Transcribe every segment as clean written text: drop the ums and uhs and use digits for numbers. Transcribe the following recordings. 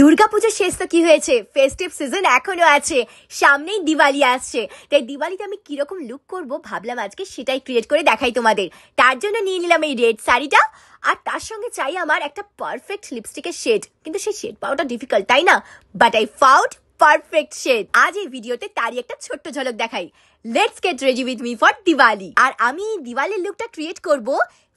দুর্গাপূজার শেষ তো কি হয়েছে, ফেস্টিভ সিজন এখনো আছে, সামনেই দিওয়ালি আসছে। তাই দিওয়ালিতে আমি কিরকম লুক করব ভাবলাম আজকে সেটাই ক্রিয়েট করে দেখাই তোমাদের। তার জন্য নিয়ে নিলাম এই রেড শাড়িটা, আর তার সঙ্গে চাই আমার একটা পারফেক্ট লিপস্টিকের শেড। কিন্তু সেই শেড পাওয়াটা ডিফিকাল্ট, তাই না? But I found perfect shade. আজ এই ভিডিওতে তারই একটা ছোট্ট ঝলক দেখাই। Let's get ready with me for Diwali. আর আমি দিওয়ালির লুকটা ক্রিয়েট করব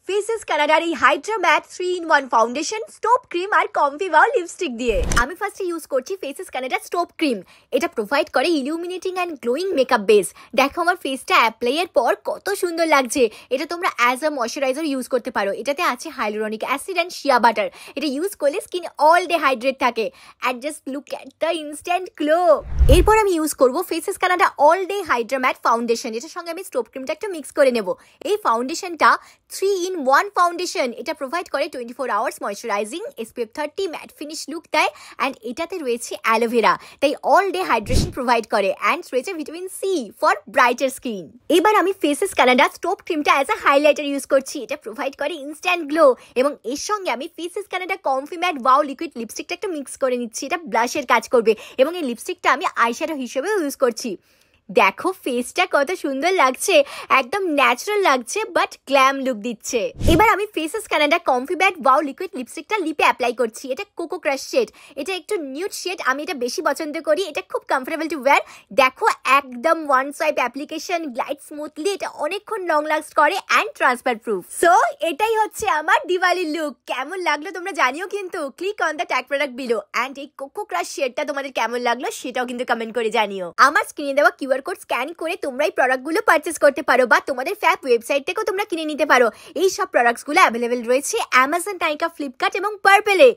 ফেসেস কানাডার এই hydra matte 3-in-1 foundation, strobe cream আর কমফি ওয়াও লিপস্টিক দিয়ে। আমি ফার্স্টে ইউজ করছি ফেসেস কানাডার স্টোপ ক্রিম। এটা প্রোভাইড করে illuminating and glowing makeup base. দেখো আমার ফেসটা অ্যাপ্লাই এর পর কত সুন্দর লাগছে। এটা তোমরা অ্যাজ আ ময়শ্চারাইজার ইউজ করতে পারো। এটাতে আছে hyaluronic acid and shea butter. এটা ইউজ করলে স্কিন অল ডে হাইড্রেট থাকে। And just look at the instant glow. এরপর আমি ইউজ করব Faces Canada all day hydra matte foundation. এটার সঙ্গে আমি স্টোপ ক্রিমটা একটু মিক্স করে নেব। এই ফাউন্ডেশনটা 3-in-1 ফাউন্ডেশন। এটা প্রোভাইড করে 24 hours moisturising, SPF 30 matte finish look দেয়। অ্যান্ড এটাতে রয়েছে অ্যালোভেরা, তাই অল ডে হাইড্রেশন প্রোভাইড করে। অ্যান্ড রয়েছে vitamin C for brighter skin. এবার আমি ফেসেস কানাডা স্টোপ ক্রিমটা অ্যাজ আ হাইলাইটার ইউজ করছি। এটা প্রোভাইড করে ইনস্ট্যান্ট গ্লো। এবং এর সঙ্গে আমি Faces Canada comfy matte wow liquid লিপস্টিকটা একটু মিক্স করে নিচ্ছি। এটা ব্লাশের কাজ করবে এবং এই লিপস্টিকটা আমি আইশ্যাডো হিসেবেও ইউজ করছি। দেখো ফেসটা কত সুন্দর লাগছে, একদম ন্যাচারাল লাগছে বাট গ্ল্যাম লুক দিচ্ছে। এবার আমি Faces Canada comfy matte wow liquid লিপস্টিকটা লিপে অ্যাপ্লাই করছি। এটা কোকো ক্রাশ শেড, এটা একটু নিউড শেড। আমি এটা বেশি পছন্দ করি, এটা খুব কমফোর্টেবল টু ওয়্যার। দেখো একদম one swipe application, glide smoothly, এটা অনেকক্ষণ লং লাস্ট করে অ্যান্ড ট্রান্সফার প্রুফ। সো এটাই হচ্ছে আমার দিওয়ালির লুক। কেমন লাগলো তোমরা জানিও কিন্তু। Click on the tag product below. And এই কোকো ক্রাশ শেডটা তোমাদের কেমন লাগলো সেটাও কিন্তু কমেন্ট করে জানিও। আমার স্ক্রিনে দেওয়া কিউআর কোড স্ক্যান করে তোমরা এই প্রোডাক্টগুলো পারচেস করতে পারো বা তোমাদের ফ্যাপ ওয়েবসাইট থেকেও তোমরা কিনে নিতে পারো। এই সব প্রোডাক্টসগুলো অ্যাভেলেবেল রয়েছে অ্যামাজন, নাইকা, ফ্লিপকার্ট এবং পার্পেলে।